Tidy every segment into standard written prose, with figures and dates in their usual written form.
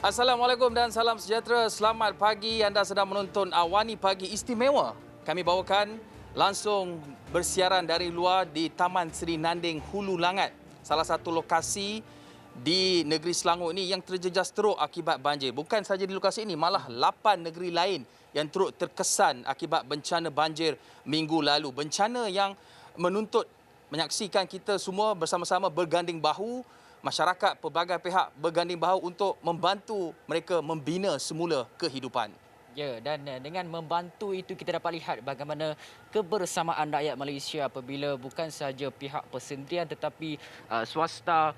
Assalamualaikum dan salam sejahtera. Selamat pagi, anda sedang menonton Awani Pagi Istimewa. Kami bawakan langsung bersiaran dari luar di Taman Seri Nanding Hulu Langat. Salah satu lokasi di negeri Selangor ini yang terjejas teruk akibat banjir. Bukan saja di lokasi ini, malah 8 negeri lain yang turut terkesan akibat bencana banjir minggu lalu. Bencana yang menuntut menyaksikan kita semua bersama-sama berganding bahu, masyarakat, pelbagai pihak berganding bahu untuk membantu mereka membina semula kehidupan. Ya, dan dengan membantu itu kita dapat lihat bagaimana kebersamaan rakyat Malaysia apabila bukan sahaja pihak persendirian tetapi swasta,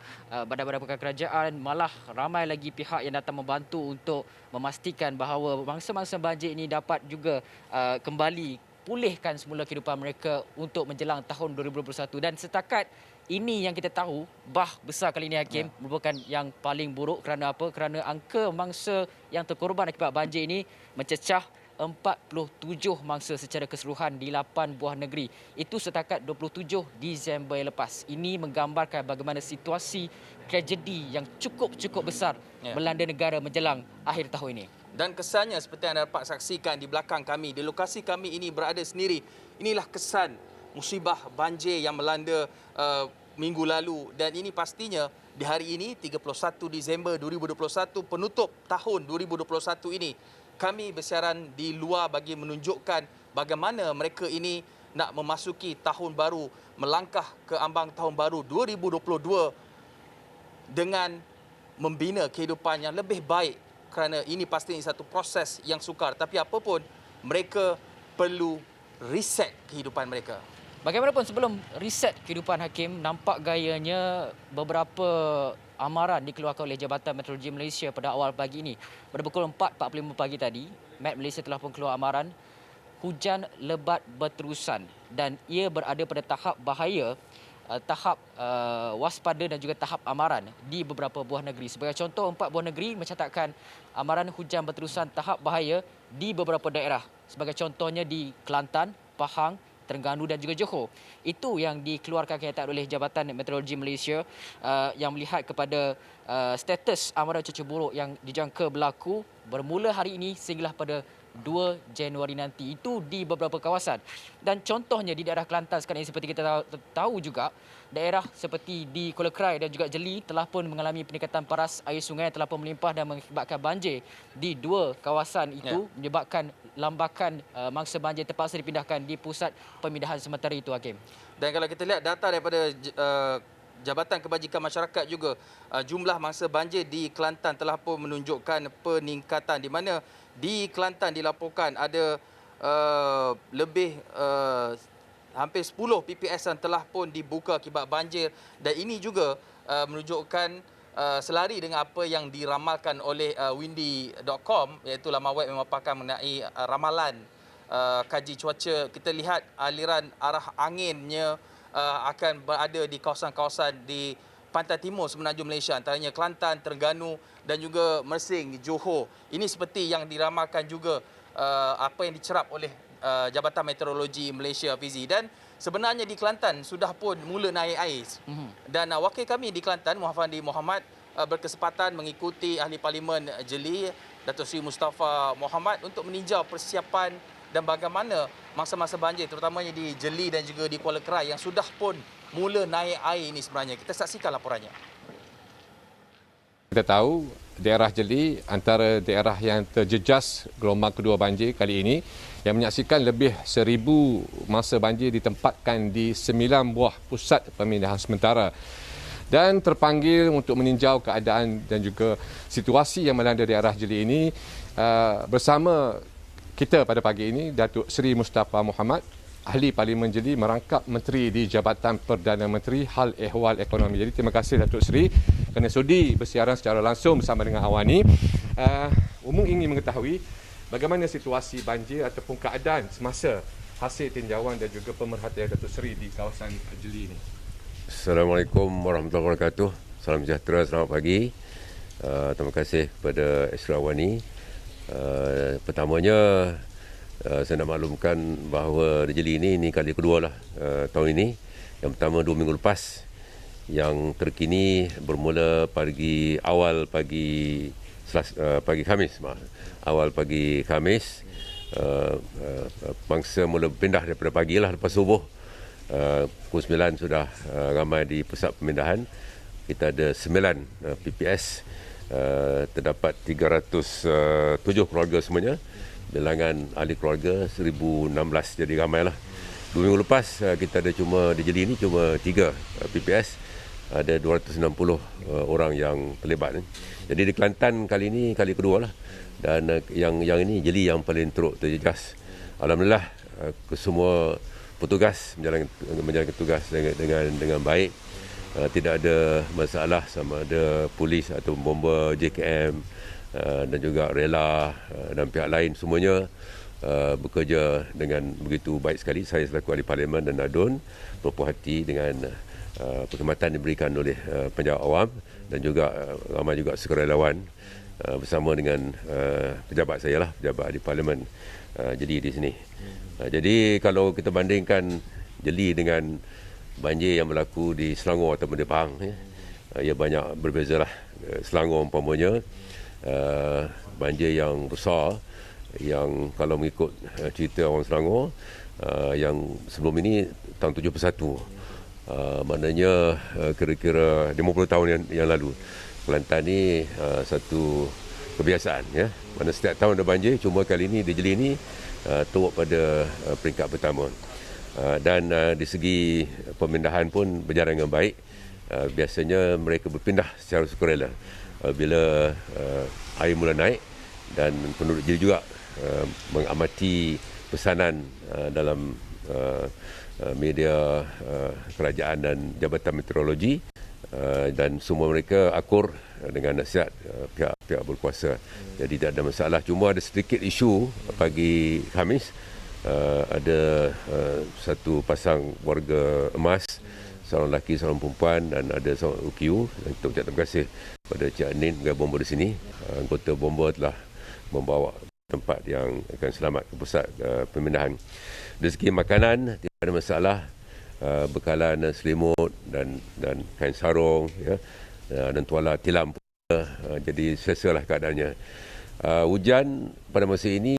badan-badan bukan kerajaan, malah ramai lagi pihak yang datang membantu untuk memastikan bahawa mangsa-mangsa banjir ini dapat juga kembali pulihkan semula kehidupan mereka untuk menjelang tahun 2021. Dan setakat ini yang kita tahu, bah besar kali ini Hakim merupakan yang paling buruk. Kerana apa? Kerana angka mangsa yang terkorban akibat banjir ini mencecah 47 mangsa secara keseluruhan di 8 buah negeri. Itu setakat 27 Disember yang lepas. Ini menggambarkan bagaimana situasi tragedi yang cukup besar melanda negara menjelang akhir tahun ini. Dan kesannya seperti anda dapat saksikan di belakang kami, di lokasi kami ini berada sendiri. Inilah kesan musibah banjir yang melanda minggu lalu, dan ini pastinya di hari ini 31 Disember 2021, penutup tahun 2021 ini, kami bersiaran di luar bagi menunjukkan bagaimana mereka ini nak memasuki tahun baru, melangkah ke ambang tahun baru 2022 dengan membina kehidupan yang lebih baik, kerana ini pastinya satu proses yang sukar. Tapi apapun, mereka perlu reset kehidupan mereka. Bagaimanapun sebelum reset kehidupan Hakim, nampak gayanya beberapa amaran dikeluarkan oleh Jabatan Meteorologi Malaysia pada awal pagi ini. Pada pukul 4.45 pagi tadi, Met Malaysia telah pun keluar amaran hujan lebat berterusan dan ia berada pada tahap bahaya, tahap waspada dan juga tahap amaran di beberapa buah negeri. Sebagai contoh, 4 buah negeri mencatatkan amaran hujan berterusan tahap bahaya di beberapa daerah. Sebagai contohnya di Kelantan, Pahang, Terengganu dan juga Johor. Itu yang dikeluarkan kenyataan oleh Jabatan Meteorologi Malaysia yang melihat kepada status amaran cuaca buruk yang dijangka berlaku bermula hari ini sehinggalah pada 2 Januari nanti. Itu di beberapa kawasan. Dan contohnya di daerah Kelantan sekarang ini, seperti kita tahu juga, daerah seperti di Kuala Krai dan juga Jeli telah pun mengalami peningkatan paras air sungai, telah pun melimpah dan mengakibatkan banjir di 2 kawasan itu, menyebabkan lambakan mangsa banjir terpaksa dipindahkan di pusat pemindahan sementara itu, Hakim. Dan kalau kita lihat data daripada Jabatan Kebajikan Masyarakat juga, jumlah mangsa banjir di Kelantan telah pun menunjukkan peningkatan, di mana di Kelantan dilaporkan ada lebih hampir 10 PPS yang telah pun dibuka akibat banjir, dan ini juga menunjukkan selari dengan apa yang diramalkan oleh windy.com, iaitu laman web yang memaparkan mengenai ramalan kaji cuaca. Kita lihat aliran arah anginnya akan berada di kawasan-kawasan di pantai timur semenanjung Malaysia, antaranya Kelantan, Terengganu dan juga Mersing, Johor. Ini seperti yang diramalkan juga apa yang dicerap oleh Jabatan Meteorologi Malaysia, Fizi. Dan sebenarnya di Kelantan sudah pun mula naik air. Dan wakil kami di Kelantan, Muhammad Muhammad, berkesempatan mengikuti Ahli Parlimen Jeli, Datuk Seri Mustafa Mohamad, untuk meninjau persiapan dan bagaimana mangsa-mangsa banjir terutamanya di Jeli dan juga di Kuala Krai yang sudah pun mula naik air ini sebenarnya. Kita saksikan laporannya. Kita tahu daerah Jeli antara daerah yang terjejas gelombang kedua banjir kali ini, yang menyaksikan lebih 1,000 mangsa banjir ditempatkan di 9 buah pusat pemindahan sementara, dan terpanggil untuk meninjau keadaan dan juga situasi yang melanda daerah Jeli ini bersama kita pada pagi ini, Datuk Seri Mustafa Mohamad, Ahli Parlimen Jeli, merangkap Menteri di Jabatan Perdana Menteri Hal Ehwal Ekonomi. Jadi terima kasih Datuk Seri kerana sudi bersiaran secara langsung bersama dengan Awani. Umum ingin mengetahui bagaimana situasi banjir ataupun keadaan semasa hasil tinjauan dan juga pemerhatian Datuk Seri di kawasan Jeli ini. Assalamualaikum warahmatullahi wabarakatuh. Salam sejahtera, selamat pagi. Terima kasih kepada Astro Awani. Pertamanya saya nak maklumkan bahawa di Jeli ini kali kedua lah tahun ini. Yang pertama 2 minggu lepas, yang terkini bermula awal pagi pagi Khamis, awal pagi Khamis, mangsa mula berpindah daripada pagi lah, lepas subuh. Pukul 9 sudah ramai di pusat pemindahan. Kita ada 9 PPS, terdapat 307 keluarga semuanya. Bilangan ahli keluarga 1016, jadi ramailah. 2 minggu lepas kita ada cuma di Jeli ini cuma 3 PPS, ada 260 orang yang terlibat. Jadi di Kelantan kali ini kali kedua lah, dan yang ini Jeli yang paling teruk terjejas. Alhamdulillah semua petugas menjalankan tugas dengan baik. Tidak ada masalah sama ada polis atau bomba JKM dan juga rela dan pihak lain, semuanya bekerja dengan begitu baik sekali. Saya selaku ahli parlimen dan NADUN berpuas hati dengan perkhidmatan diberikan oleh penjawat awam dan juga ramai juga sukarelawan bersama dengan pejabat saya lah, pejabat ahli parlimen Jeli di sini. Jadi kalau kita bandingkan Jeli dengan banjir yang berlaku di Selangor atau di Pahang, ia banyak berbeza lah. Selangor umpamanya banjir yang besar, yang kalau mengikut cerita orang Selangor yang sebelum ini tahun 71, maknanya kira-kira 50 tahun yang lalu. Kelantan ni satu kebiasaan, ya. Mana setiap tahun ada banjir, cuma kali ini di Jeli ini teruk pada peringkat pertama. Dan di segi pemindahan pun berjalan dengan baik. Biasanya mereka berpindah secara sukarela bila air mula naik, dan penduduk Jeli juga mengamati pesanan dalam media kerajaan dan Jabatan Meteorologi, dan semua mereka akur dengan nasihat pihak berkuasa. Jadi tak ada masalah. Cuma ada sedikit isu pagi Khamis. Ada satu pasang warga emas, seorang lelaki, seorang perempuan, dan ada seorang UQ. Kita ucap terima kasih pada Cik Anin, pegawai bomba di sini. Anggota bomba telah membawa tempat yang akan selamat ke pusat pemindahan. Dari segi makanan tidak ada masalah. Bekalan selimut dan kain sarung, ya, dan tuala tilam pun, jadi selesalah keadaannya. Hujan pada masa ini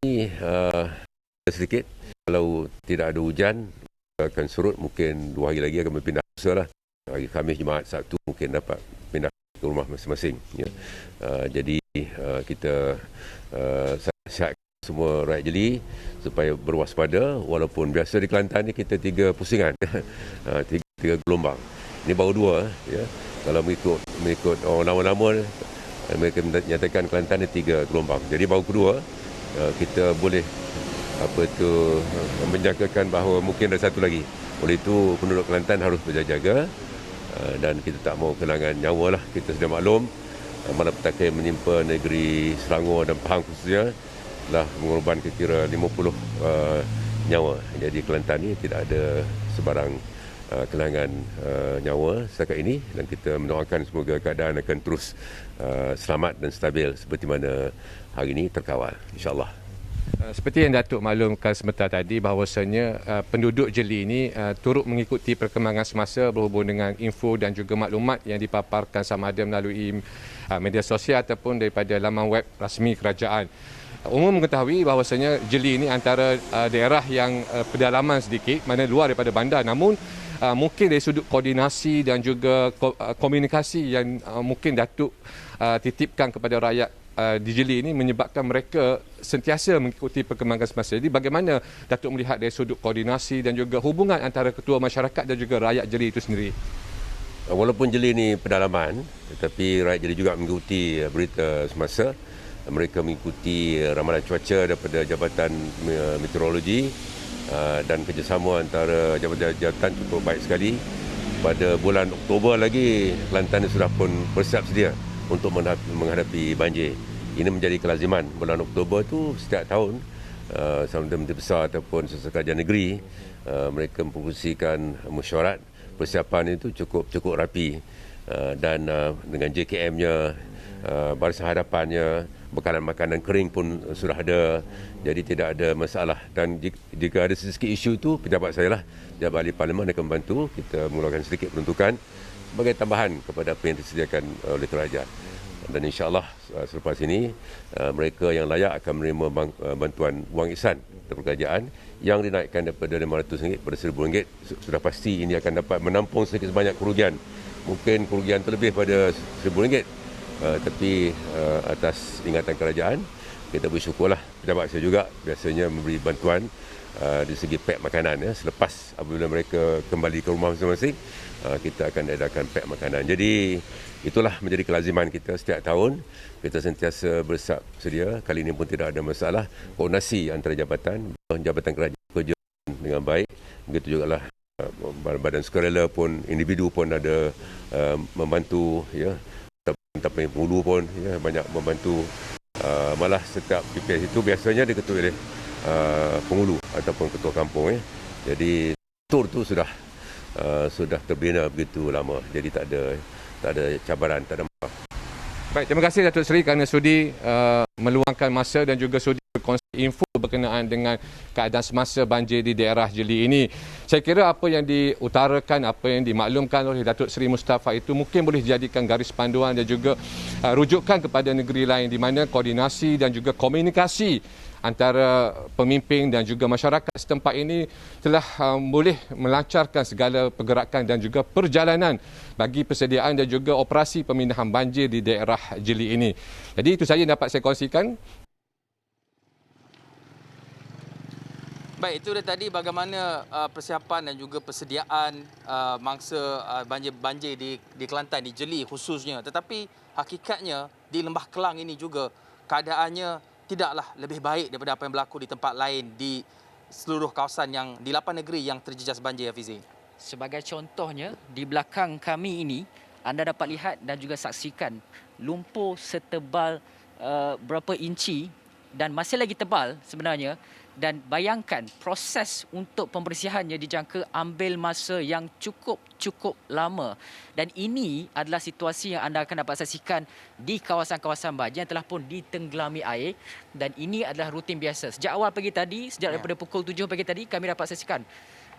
sedikit. Kalau tidak ada hujan akan surut, mungkin 2 hari lagi akan berpindah lah. Hari Khamis, Jumaat, Sabtu mungkin dapat pindah ke rumah masing-masing, ya. Jadi kita sihat semua rakyat Jeli supaya berwaspada. Walaupun biasa di Kelantan ni kita 3 pusingan, 3 gelombang. Ini baru 2, ya. Kalau mengikut orang lama-lama, mereka menyatakan Kelantan ni 3 gelombang. Jadi baru kedua, kita boleh menjangkakan bahawa mungkin ada satu lagi. Oleh itu penduduk Kelantan harus berjaga-jaga, dan kita tak mau kehilangan nyawa lah. Kita sudah maklum malapetaka yang menimpa negeri Selangor dan Pahang khususnya telah mengorbankan kira 50 nyawa. Jadi Kelantan ni tidak ada sebarang kehilangan nyawa setakat ini, dan kita mendoakan semoga keadaan akan terus selamat dan stabil seperti mana hari ini terkawal, insya-Allah. Seperti yang Datuk maklumkan sebentar tadi, bahawasanya penduduk Jeli ini turut mengikuti perkembangan semasa berhubung dengan info dan juga maklumat yang dipaparkan sama ada melalui media sosial ataupun daripada laman web rasmi kerajaan. Umum mengetahui bahawasanya Jeli ini antara daerah yang pedalaman sedikit, mana luar daripada bandar, namun mungkin dari sudut koordinasi dan juga komunikasi yang mungkin Datuk titipkan kepada rakyat di Jeli ini menyebabkan mereka sentiasa mengikuti perkembangan semasa. Jadi bagaimana Datuk melihat dari sudut koordinasi dan juga hubungan antara ketua masyarakat dan juga rakyat Jeli itu sendiri? Walaupun Jeli ini pedalaman, tetapi rakyat Jeli juga mengikuti berita semasa. Mereka mengikuti ramalan cuaca daripada Jabatan Meteorologi, dan kerjasama antara jabatan cukup baik sekali. Pada bulan Oktober lagi, Kelantan sudah pun bersiap sedia untuk menghadapi banjir. Ini menjadi kelaziman. Bulan Oktober tu setiap tahun, sama ada Menteri Besar ataupun sesekal kerajaan negeri, mereka mempromosikan mesyuarat. Persiapan itu cukup rapi, dan dengan JKM-nya, barisan hadapannya, bekalan makanan kering pun sudah ada. Jadi tidak ada masalah. Dan jika ada sedikit isu itu, pejabat saya lah, pejabat ahli parlimen akan membantu kita mengeluarkan sedikit peruntukan sebagai tambahan kepada apa yang disediakan oleh kerajaan. dan insyaAllah selepas ini mereka yang layak akan menerima bantuan wang ihsan daripada kerajaan yang dinaikkan daripada RM500 pada RM1,000. Sudah pasti ini akan dapat menampung sedikit sebanyak kerugian. Mungkin kerugian terlebih pada RM1,000, tapi atas ingatan kerajaan kita bersyukurlah. Pejabat saya juga biasanya memberi bantuan di segi pek makanan. Selepas apabila mereka kembali ke rumah masing-masing, kita akan adakan pek makanan. Jadi itulah menjadi kelaziman kita setiap tahun. Kita sentiasa bersiap sedia. Kali ini pun tidak ada masalah. Koordinasi antara jabatan kerajaan bekerja dengan baik. Begitu juga lah badan sukarela pun, individu pun ada membantu, ya. Tapi penghulu pun banyak membantu. Malah setiap PPS itu biasanya diketuai oleh penghulu ataupun ketua kampung. Jadi tur itu sudah terbina begitu lama. Jadi tak ada cabaran, tak ada masalah. Baik, terima kasih Datuk Seri kerana sudi meluangkan masa dan juga sudi berkongsi info berkenaan dengan keadaan semasa banjir di daerah Jeli ini. Saya kira apa yang diutarakan, apa yang dimaklumkan oleh Datuk Seri Mustafa itu mungkin boleh dijadikan garis panduan dan juga rujukan kepada negeri lain di mana koordinasi dan juga komunikasi antara pemimpin dan juga masyarakat setempat ini telah boleh melancarkan segala pergerakan dan juga perjalanan bagi persediaan dan juga operasi pemindahan banjir di daerah Jeli ini. Jadi itu saja yang dapat saya kongsikan. Baik, itu dia tadi bagaimana persiapan dan juga persediaan mangsa banjir di Kelantan, di Jeli khususnya. Tetapi hakikatnya di Lembah Kelang ini juga keadaannya tidaklah lebih baik daripada apa yang berlaku di tempat lain di seluruh kawasan yang di 8 negeri yang terjejas banjir, Hafizi. Sebagai contohnya, di belakang kami ini, anda dapat lihat dan juga saksikan lumpur setebal berapa inci dan masih lagi tebal sebenarnya. Dan bayangkan proses untuk pembersihannya dijangka ambil masa yang cukup lama. Dan ini adalah situasi yang anda akan dapat saksikan di kawasan-kawasan banjir yang telah pun ditenggelami air. Dan ini adalah rutin biasa. Sejak awal pagi tadi, daripada pukul 7 pagi tadi, kami dapat saksikan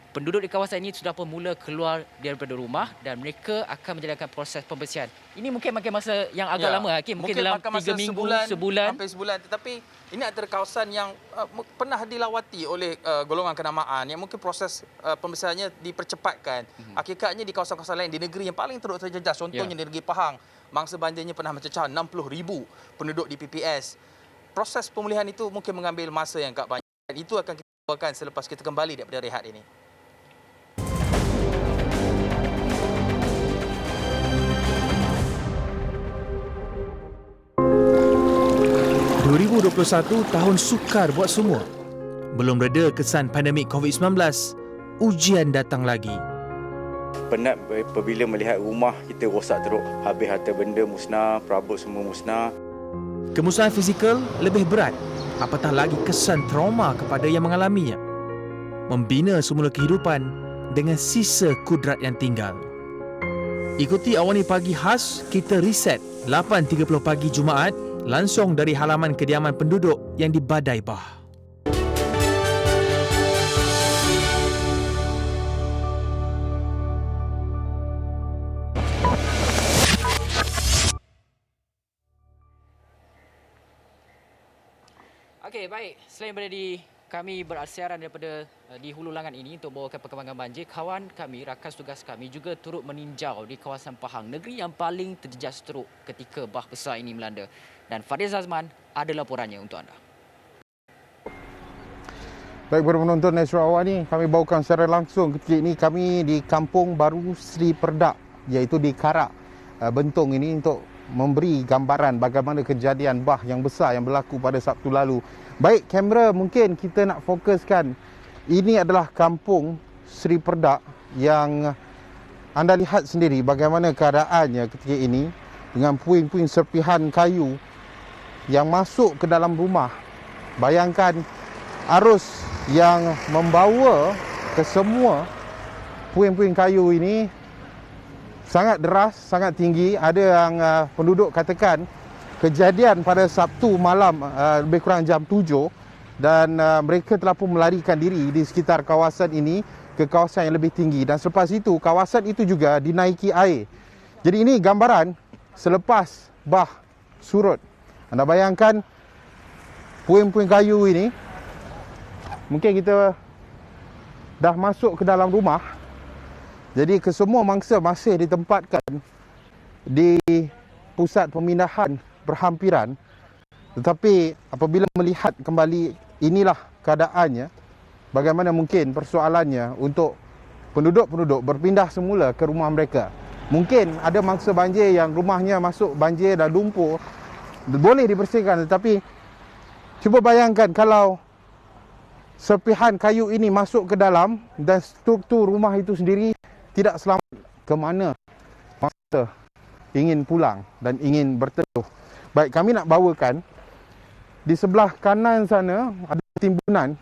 penduduk di kawasan ini sudah pun mula keluar daripada rumah dan mereka akan menjalankan proses pembersihan. Ini mungkin makan masa yang agak lama, Hakim. Mungkin dalam 3 minggu, sebulan. Sampai sebulan. Tetapi ini antara kawasan yang pernah dilawati oleh golongan kenamaan yang mungkin proses pembersihannya dipercepatkan. Hakikatnya di kawasan-kawasan lain di negeri yang paling teruk terjejas, contohnya di negeri Pahang, mangsa banjirnya pernah mencecah 60,000 penduduk di PPS. Proses pemulihan itu mungkin mengambil masa yang agak banyak. Dan itu akan kita bawakan selepas kita kembali daripada rehat ini. 2021 tahun sukar buat semua. Belum reda kesan pandemik COVID-19, ujian datang lagi. Penat apabila melihat rumah kita rosak teruk, habis harta benda musnah, perabot semua musnah. Kemusnahan fizikal lebih berat, apatah lagi kesan trauma kepada yang mengalaminya. Membina semula kehidupan dengan sisa kudrat yang tinggal. Ikuti Awani Pagi khas Kita Reset 8.30 pagi Jumaat langsung dari halaman kediaman penduduk yang di Badai Bah. Okey, baik. Selain daripada kami bersiaran daripada di Hulu Langan ini untuk bawakan perkembangan banjir, kawan kami, rakan tugas kami juga turut meninjau di kawasan Pahang, negeri yang paling terjejas teruk ketika bah besar ini melanda. Dan Fadil Zazman ada laporannya untuk anda. Baik, para penonton Nasional Awani, kami bawakan secara langsung ketika ini kami di Kampung Baru Sri Perdak, iaitu di Karak Bentong ini untuk memberi gambaran bagaimana kejadian bah yang besar yang berlaku pada Sabtu lalu. Baik, kamera mungkin kita nak fokuskan. Ini adalah Kampung Sri Perdak yang anda lihat sendiri bagaimana keadaannya ketika ini dengan puing-puing serpihan kayu yang masuk ke dalam rumah. Bayangkan arus yang membawa ke semua puing-puing kayu ini sangat deras, sangat tinggi. Ada yang penduduk katakan kejadian pada Sabtu malam lebih kurang jam 7 dan mereka telah pun melarikan diri di sekitar kawasan ini ke kawasan yang lebih tinggi. Dan selepas itu kawasan itu juga dinaiki air. Jadi ini gambaran selepas bah surut. Anda bayangkan puing-puing kayu ini, mungkin kita dah masuk ke dalam rumah. Jadi kesemua mangsa masih ditempatkan di pusat pemindahan berhampiran. Tetapi apabila melihat kembali inilah keadaannya, bagaimana mungkin persoalannya untuk penduduk-penduduk berpindah semula ke rumah mereka. Mungkin ada mangsa banjir yang rumahnya masuk banjir dan lumpur, boleh dibersihkan, tetapi cuba bayangkan kalau serpihan kayu ini masuk ke dalam dan struktur rumah itu sendiri tidak selamat, ke mana mangsa ingin pulang dan ingin berteduh. Baik, kami nak bawakan di sebelah kanan sana ada timbunan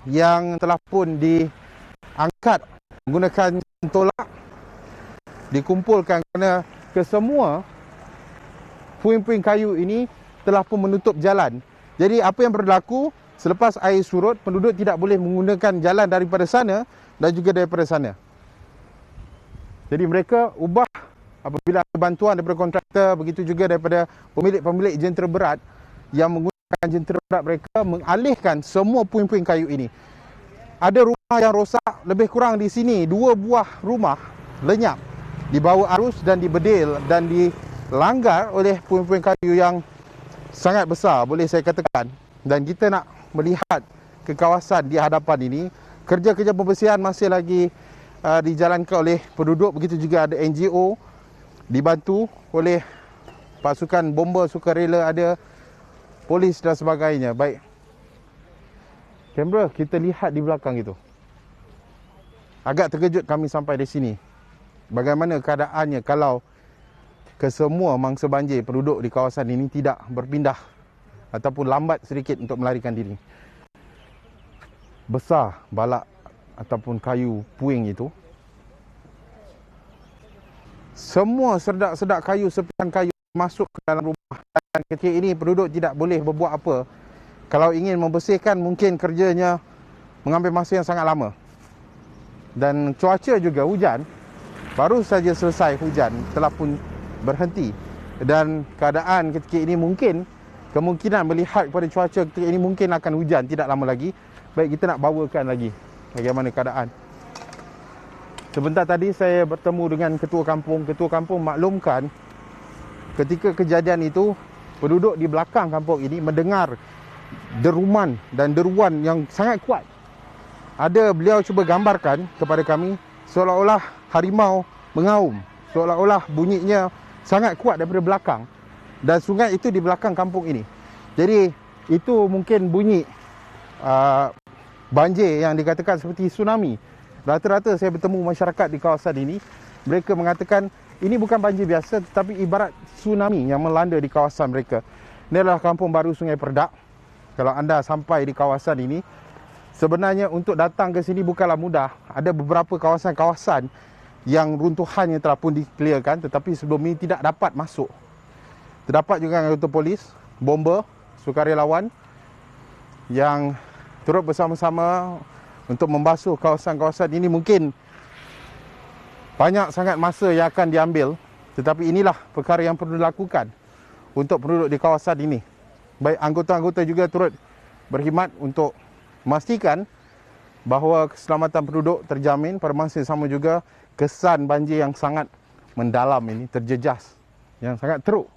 yang telah pun diangkat menggunakan tolak, dikumpulkan kerana kesemua puing-puing kayu ini telah pun menutup jalan. Jadi apa yang berlaku selepas air surut, penduduk tidak boleh menggunakan jalan daripada sana dan juga daripada sana. Jadi mereka ubah apabila ada bantuan daripada kontraktor, begitu juga daripada pemilik-pemilik jentera berat yang menggunakan jentera berat mereka mengalihkan semua puing-puing kayu ini. Ada rumah yang rosak, lebih kurang di sini 2 buah rumah lenyap dibawa arus dan dibedil dan dilanggar oleh puing-puing kayu yang sangat besar, boleh saya katakan. Dan kita nak melihat ke kawasan di hadapan ini, kerja-kerja pembersihan masih lagi dijalankan oleh penduduk, begitu juga ada NGO dibantu oleh pasukan bomba sukarela, ada polis dan sebagainya. Baik, kamera kita lihat di belakang itu. Agak terkejut kami sampai di sini. Bagaimana keadaannya kalau kesemua mangsa banjir penduduk di kawasan ini tidak berpindah ataupun lambat sedikit untuk melarikan diri. Besar balak ataupun kayu puing itu. Semua sedak-sedak kayu, serpihan kayu masuk ke dalam rumah. Dan ketika ini penduduk tidak boleh berbuat apa. Kalau ingin membersihkan, mungkin kerjanya mengambil masa yang sangat lama. Dan cuaca juga hujan. Baru saja selesai hujan, telah pun berhenti. Dan keadaan ketika ini mungkin, kemungkinan melihat kepada cuaca ketika ini mungkin akan hujan tidak lama lagi. Baik, kita nak bawakan lagi bagaimana keadaan. Sebentar tadi saya bertemu dengan ketua kampung. Ketua kampung maklumkan ketika kejadian itu, penduduk di belakang kampung ini mendengar deruman dan deruan yang sangat kuat. Ada beliau cuba gambarkan kepada kami seolah-olah harimau mengaum, seolah-olah bunyinya sangat kuat daripada belakang. Dan sungai itu di belakang kampung ini. Jadi itu mungkin bunyi banjir yang dikatakan seperti tsunami. Rata-rata saya bertemu masyarakat di kawasan ini, mereka mengatakan ini bukan banjir biasa tetapi ibarat tsunami yang melanda di kawasan mereka. Ini adalah kampung baru Sungai Perdak. Kalau anda sampai di kawasan ini, sebenarnya untuk datang ke sini bukanlah mudah. Ada beberapa kawasan-kawasan yang runtuhannya telah pun dikliarkan, tetapi sebelum ini tidak dapat masuk. Terdapat juga anggota polis, bomber, sukarelawan yang turut bersama-sama untuk membasuh kawasan-kawasan ini. Mungkin banyak sangat masa yang akan diambil, tetapi inilah perkara yang perlu dilakukan untuk penduduk di kawasan ini. Baik, anggota-anggota juga turut berkhidmat untuk memastikan bahawa keselamatan penduduk terjamin. Pada masa yang sama juga kesan banjir yang sangat mendalam ini terjejas, yang sangat teruk.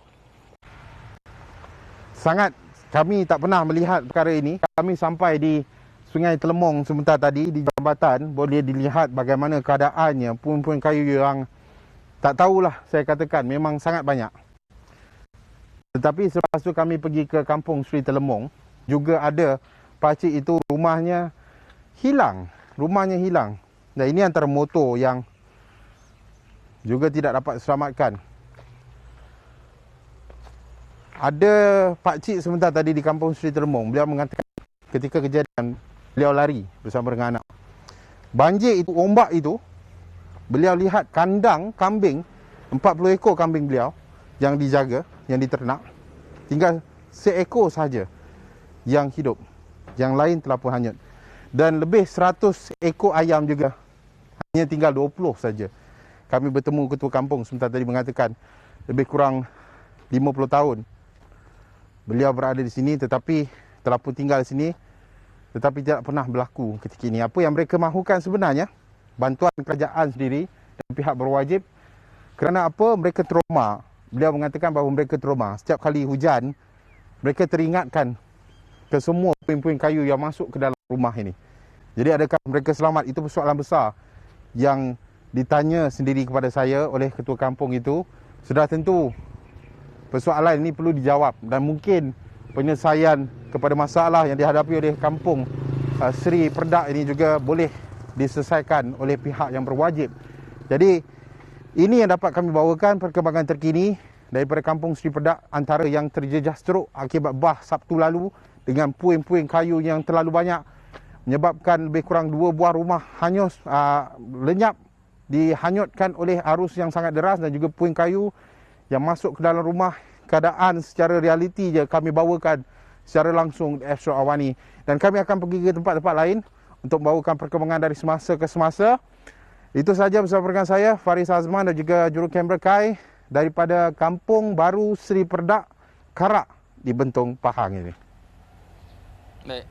Sangat, kami tak pernah melihat perkara ini. Kami sampai di Sungai Telemong sebentar tadi, di jambatan, boleh dilihat bagaimana keadaannya. Puing-puing kayu yang tak tahulah, saya katakan memang sangat banyak. Tetapi selepas tu kami pergi ke kampung Sri Telemong, juga ada pakcik itu rumahnya hilang. Rumahnya hilang. Dan ini antara motor yang juga tidak dapat diselamatkan. Ada pakcik sebentar tadi di kampung Sri Telemong, beliau mengatakan ketika kejadian beliau lari bersama dengan anak. Banjir itu, ombak itu, beliau lihat kandang kambing, 40 ekor kambing beliau yang dijaga, yang diternak. Tinggal seekor saja yang hidup. Yang lain telah pun hanyut. Dan lebih 100 ekor ayam juga. Hanya tinggal 20 saja. Kami bertemu ketua kampung sebentar tadi mengatakan lebih kurang 50 tahun beliau berada di sini tetapi telah pun tinggal di sini tetapi tidak pernah berlaku ketika ini. Apa yang mereka mahukan sebenarnya, bantuan kerajaan sendiri dan pihak berwajib, kerana apa? Mereka trauma. Beliau mengatakan bahawa mereka trauma. Setiap kali hujan, mereka teringatkan ke semua puing-puing kayu yang masuk ke dalam rumah ini. Jadi adakah mereka selamat? Itu persoalan besar yang ditanya sendiri kepada saya oleh ketua kampung itu. Sudah tentu persoalan ini perlu dijawab dan mungkin penyelesaian kepada masalah yang dihadapi oleh kampung Seri Perdak ini juga boleh diselesaikan oleh pihak yang berwajib. Jadi ini yang dapat kami bawakan perkembangan terkini daripada kampung Seri Perdak, antara yang terjejas teruk akibat bah Sabtu lalu dengan puing-puing kayu yang terlalu banyak menyebabkan lebih kurang 2 buah rumah hanyut, lenyap, dihanyutkan oleh arus yang sangat deras dan juga puing kayu yang masuk ke dalam rumah. Keadaan secara realiti je kami bawakan secara langsung di Astro Awani, dan kami akan pergi ke tempat-tempat lain untuk membawakan perkembangan dari semasa ke semasa. Itu sahaja bersama dengan saya Faris Azman dan juga juru kamera Kai daripada Kampung Baru Seri Perdak, Karak di Bentong Pahang ini. Baik.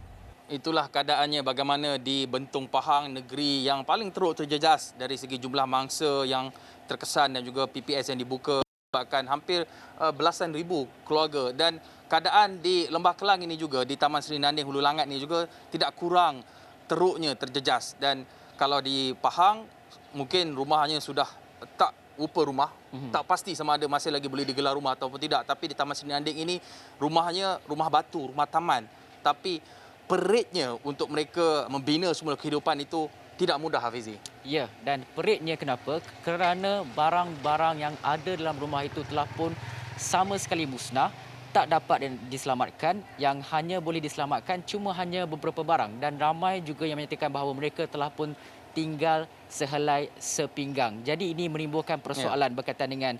Itulah keadaannya bagaimana di Bentong Pahang, negeri yang paling teruk terjejas dari segi jumlah mangsa yang terkesan dan juga PPS yang dibuka, bahkan hampir belasan ribu keluarga. Dan keadaan di Lembah Kelang ini juga, di Taman Seri Nanding Hulu Langat ini juga tidak kurang teruknya terjejas. Dan kalau di Pahang, mungkin rumahnya sudah tak rupa rumah, tak pasti sama ada masih lagi boleh digelar rumah ataupun tidak. Tapi di Taman Seri Nanding ini rumahnya rumah batu, rumah taman. Tapi peritnya untuk mereka membina semula kehidupan itu tidak mudah, Hafizi. Ya, dan peritnya kenapa? Kerana barang-barang yang ada dalam rumah itu telah pun sama sekali musnah, tak dapat diselamatkan. Yang hanya boleh diselamatkan cuma hanya beberapa barang, dan ramai juga yang menyatakan bahawa mereka telah pun tinggal sehelai sepinggang. Jadi ini menimbulkan persoalan berkaitan dengan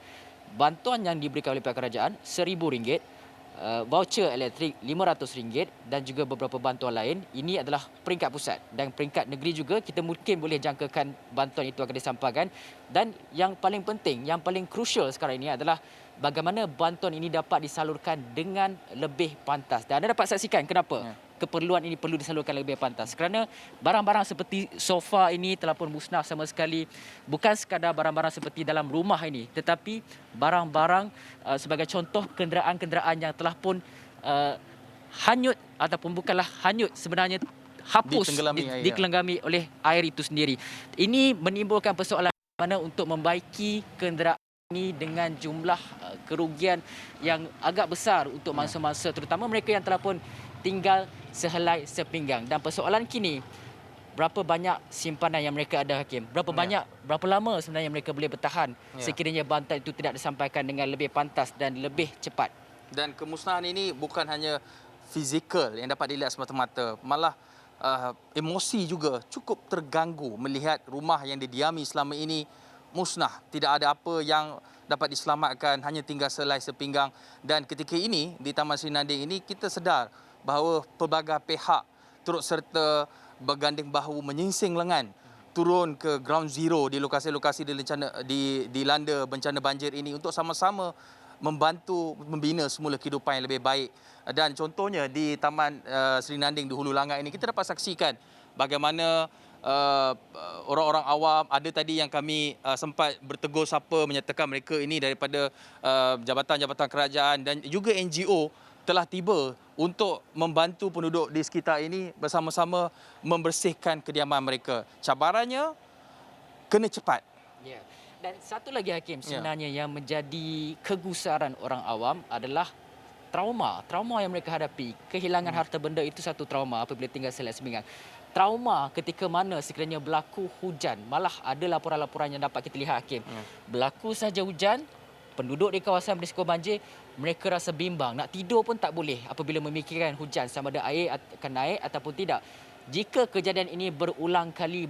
bantuan yang diberikan oleh pihak kerajaan, RM1,000, voucher elektrik RM500 dan juga beberapa bantuan lain. Ini adalah peringkat pusat, dan peringkat negeri juga kita mungkin boleh jangkakan bantuan itu akan disampaikan. Dan yang paling penting, yang paling krusial sekarang ini adalah bagaimana bantuan ini dapat disalurkan dengan lebih pantas. Dan anda dapat saksikan kenapa keperluan ini perlu disalurkan lebih pantas. Kerana barang-barang seperti sofa ini telah pun musnah sama sekali. Bukan sekadar barang-barang seperti dalam rumah ini, tetapi barang-barang sebagai contoh kenderaan-kenderaan yang telah pun hanyut, ataupun bukanlah hanyut, sebenarnya hapus, dikelenggami oleh air itu sendiri. Ini menimbulkan persoalan mana untuk membaiki kenderaan ini dengan jumlah kerugian yang agak besar untuk mangsa-mangsa, terutama mereka yang telah pun tinggal sehelai sepinggang. Dan persoalan kini, berapa banyak simpanan yang mereka ada, Hakim? Berapa lama sebenarnya mereka boleh bertahan sekiranya bantuan itu tidak disampaikan dengan lebih pantas dan lebih cepat? Dan kemusnahan ini bukan hanya fizikal yang dapat dilihat semata-mata, malah emosi juga cukup terganggu melihat rumah yang didiami selama ini musnah. Tidak ada apa yang dapat diselamatkan, hanya tinggal selai sepinggang. Dan ketika ini di Taman Seri Nanding ini, kita sedar bahawa pelbagai pihak turut serta berganding bahu menyingsing lengan turun ke ground zero di lokasi-lokasi dilanda bencana banjir ini untuk sama-sama membantu membina semula kehidupan yang lebih baik. Dan contohnya di Taman Seri Nanding di Hulu Langat ini, kita dapat saksikan bagaimana orang-orang awam, ada tadi yang kami sempat bertegur sapa menyatakan mereka ini daripada jabatan-jabatan kerajaan dan juga NGO telah tiba untuk membantu penduduk di sekitar ini bersama-sama membersihkan kediaman mereka. Cabarannya kena cepat. Ya. Dan satu lagi, Hakim, sebenarnya yang menjadi kegusaran orang awam adalah trauma yang mereka hadapi. Kehilangan harta benda itu satu trauma apabila tinggal selai sepinggang. Trauma ketika mana sekiranya berlaku hujan. Malah ada laporan-laporan yang dapat kita lihat, Hakim. Berlaku saja hujan, penduduk di kawasan berisiko banjir, mereka rasa bimbang. Nak tidur pun tak boleh apabila memikirkan hujan, sama ada air akan naik ataupun tidak. Jika kejadian ini berulang kali,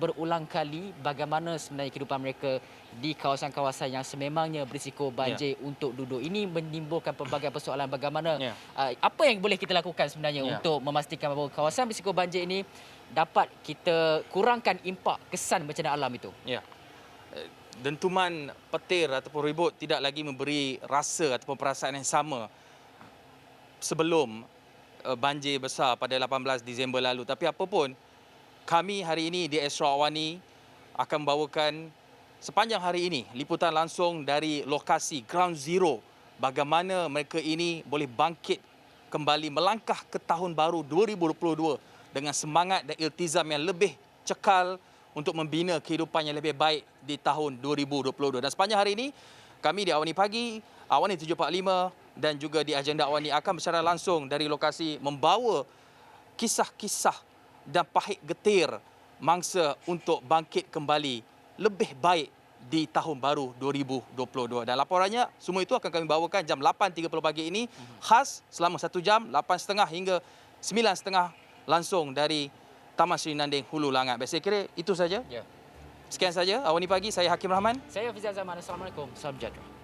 bagaimana sebenarnya kehidupan mereka di kawasan-kawasan yang sememangnya berisiko banjir untuk duduk. Ini menimbulkan pelbagai persoalan bagaimana apa yang boleh kita lakukan sebenarnya untuk memastikan bahawa kawasan berisiko banjir ini dapat kita kurangkan impak kesan bencana alam itu. Dentuman petir ataupun ribut tidak lagi memberi rasa ataupun perasaan yang sama. sebelum banjir besar pada 18 Disember lalu. Tapi apapun, kami hari ini di Astro Awani akan membawakan sepanjang hari ini liputan langsung dari lokasi ground zero bagaimana mereka ini boleh bangkit kembali melangkah ke tahun baru 2022 dengan semangat dan iltizam yang lebih cekal untuk membina kehidupan yang lebih baik di tahun 2022. Dan sepanjang hari ini, kami di Awani Pagi, Awani 745 dan juga di Agenda Awani akan bersecara langsung dari lokasi membawa kisah-kisah dan pahit getir mangsa untuk bangkit kembali lebih baik di tahun baru 2022. Dan laporannya, semua itu akan kami bawakan jam 8.30 pagi ini, khas selama 1 jam, 8.30 hingga 9.30 langsung dari Taman Sri Nanding Hulu Langat. Saya kira itu saja. Ya. Sekian saja Awani Pagi, saya Hakim Rahman. Saya Fizal Zaman. Assalamualaikum. Salam sejahtera.